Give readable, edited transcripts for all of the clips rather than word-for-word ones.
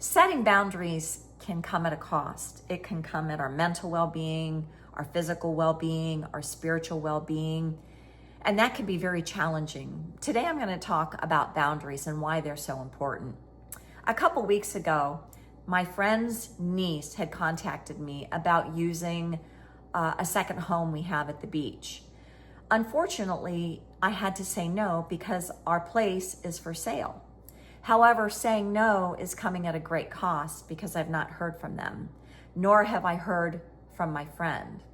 Setting boundaries can come at a cost. It can come at our mental well-being, our physical well-being, our spiritual well-being, and that can be very challenging. Today I'm going to talk about boundaries and why they're so important. A couple weeks ago, my friend's niece had contacted me about using a second home we have at the beach. Unfortunately, I had to say no because our place is for sale. However, saying no is coming at a great cost because I've not heard from them, nor have I heard from my friend.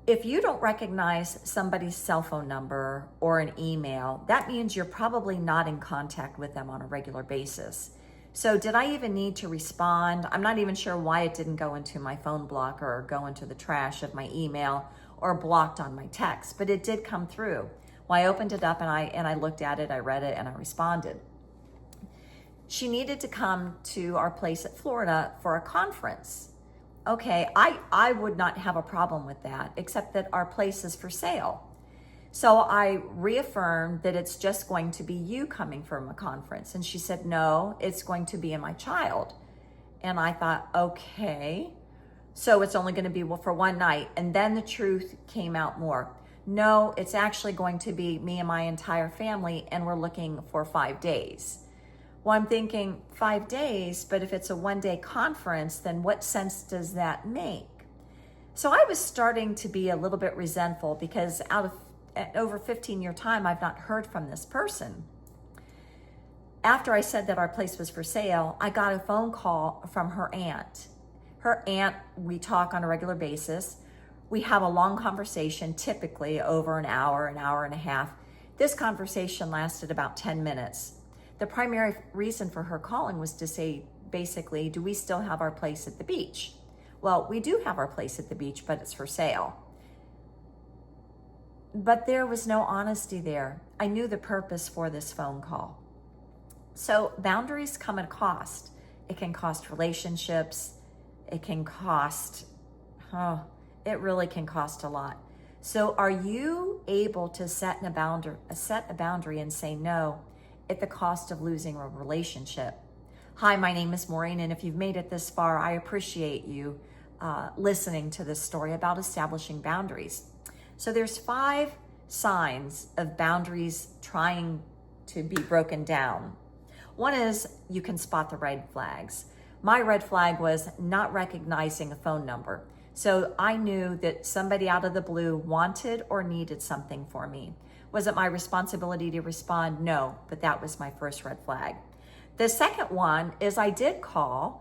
If you don't recognize somebody's cell phone number or an email, that means you're probably not in contact with them on a regular basis. So did I even need to respond? I'm not even sure why it didn't go into my phone block or go into the trash of my email or blocked on my text, but it did come through. Well, I opened it up and I looked at it, I read it, and I responded. She needed to come to our place at Florida for a conference. Okay, I would not have a problem with that, except that our place is for sale. So I reaffirmed that it's just going to be you coming from a conference. And she said, no, it's going to be my child. And I thought, okay, so it's only going to be for one night. And then the truth came out more. No, it's actually going to be me and my entire family, and we're looking for 5 days. Well, I'm thinking 5 days, but if it's a one-day conference, then what sense does that make? So I was starting to be a little bit resentful because out of over 15-year time, I've not heard from this person. After I said that our place was for sale, I got a phone call from her aunt. Her aunt, we talk on a regular basis. We have a long conversation, typically over an hour and a half. This conversation lasted about 10 minutes. The primary reason for her calling was to say, basically, do we still have our place at the beach? Well, we do have our place at the beach, but it's for sale. But there was no honesty there. I knew the purpose for this phone call. So boundaries come at a cost. It can cost relationships. It can cost, it really can cost a lot. So are you able to set a boundary and say no at the cost of losing a relationship? Hi, my name is Maureen, and if you've made it this far, I appreciate you listening to this story about establishing boundaries. So there's 5 signs of boundaries trying to be broken down. One is you can spot the red flags. My red flag was not recognizing a phone number. So I knew that somebody out of the blue wanted or needed something for me. Was it my responsibility to respond? No, but that was my first red flag. The second one is I texted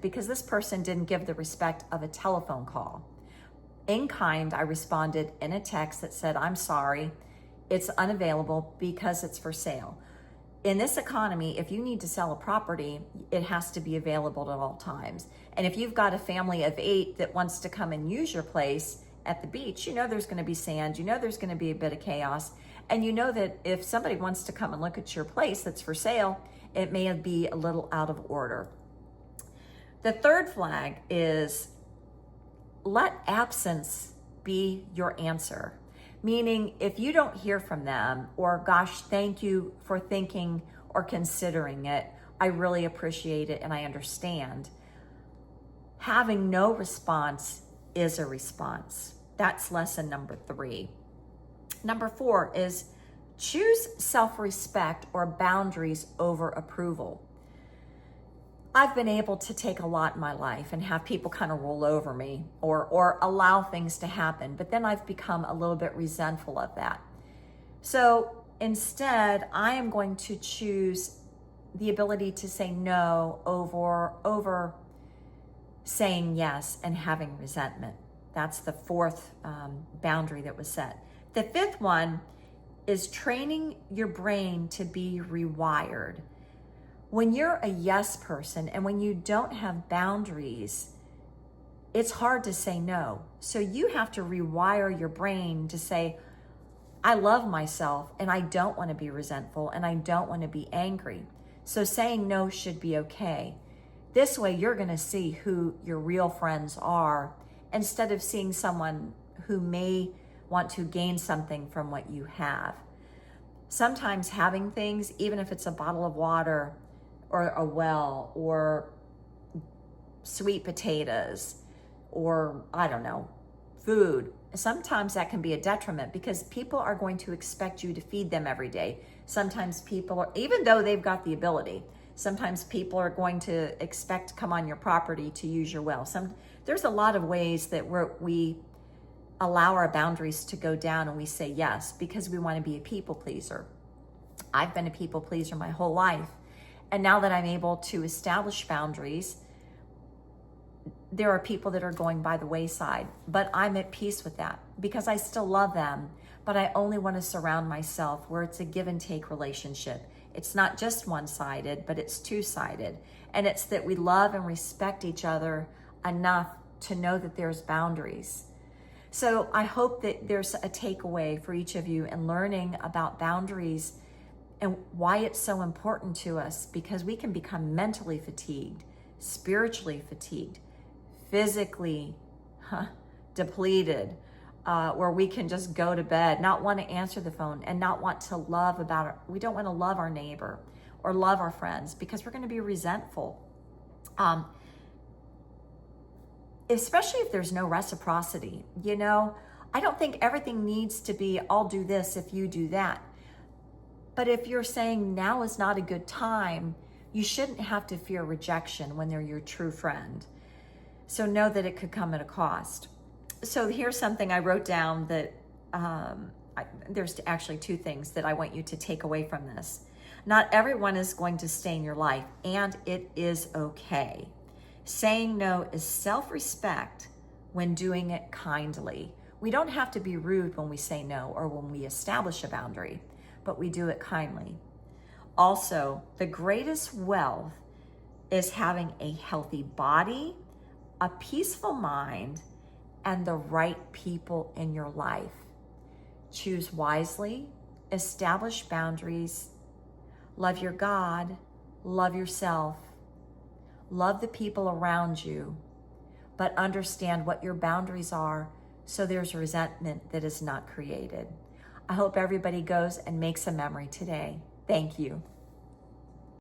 because this person didn't give the respect of a telephone call. In kind, I responded in a text that said, I'm sorry, it's unavailable because it's for sale. In this economy, if you need to sell a property, it has to be available at all times. And if you've got a family of 8 that wants to come and use your place at the beach, you know there's going to be sand, you know there's going to be a bit of chaos, and you know that if somebody wants to come and look at your place that's for sale, it may be a little out of order. The third flag is let absence be your answer. Meaning, if you don't hear from them, or gosh, thank you for thinking or considering it, I really appreciate it and I understand. Having no response is a response. That's lesson number 3. Number 4 is choose self-respect or boundaries over approval. I've been able to take a lot in my life and have people kind of roll over me or allow things to happen, but then I've become a little bit resentful of that. So instead, I am going to choose the ability to say no over saying yes and having resentment. That's the 4th boundary that was set. The 5th one is training your brain to be rewired. When you're a yes person and when you don't have boundaries, it's hard to say no. So you have to rewire your brain to say, I love myself and I don't want to be resentful and I don't want to be angry. So saying no should be okay. This way you're going to see who your real friends are instead of seeing someone who may want to gain something from what you have. Sometimes having things, even if it's a bottle of water, or a well or sweet potatoes or, I don't know, food. Sometimes that can be a detriment because people are going to expect you to feed them every day. Sometimes people are, even though they've got the ability, sometimes people are going to expect to come on your property to use your well. There's a lot of ways that we allow our boundaries to go down and we say yes because we want to be a people pleaser. I've been a people pleaser my whole life. And now that I'm able to establish boundaries, there are people that are going by the wayside, but I'm at peace with that because I still love them, but I only want to surround myself where it's a give and take relationship. It's not just one-sided, but it's two-sided. And it's that we love and respect each other enough to know that there's boundaries. So I hope that there's a takeaway for each of you in learning about boundaries and why it's so important to us, because we can become mentally fatigued, spiritually fatigued, physically depleted, where we can just go to bed, not want to answer the phone, and not want to love we don't want to love our neighbor or love our friends because we're going to be resentful. Especially if there's no reciprocity. You know, I don't think everything needs to be, I'll do this if you do that. But if you're saying now is not a good time, you shouldn't have to fear rejection when they're your true friend. So know that it could come at a cost. So here's something I wrote down that there's actually two things that I want you to take away from this. Not everyone is going to stay in your life, and it is okay. Saying no is self-respect when doing it kindly. We don't have to be rude when we say no or when we establish a boundary, but we do it kindly. Also, the greatest wealth is having a healthy body, a peaceful mind, and the right people in your life. Choose wisely, establish boundaries, love your God, love yourself, love the people around you, but understand what your boundaries are so there's resentment that is not created. I hope everybody goes and makes a memory today. Thank you.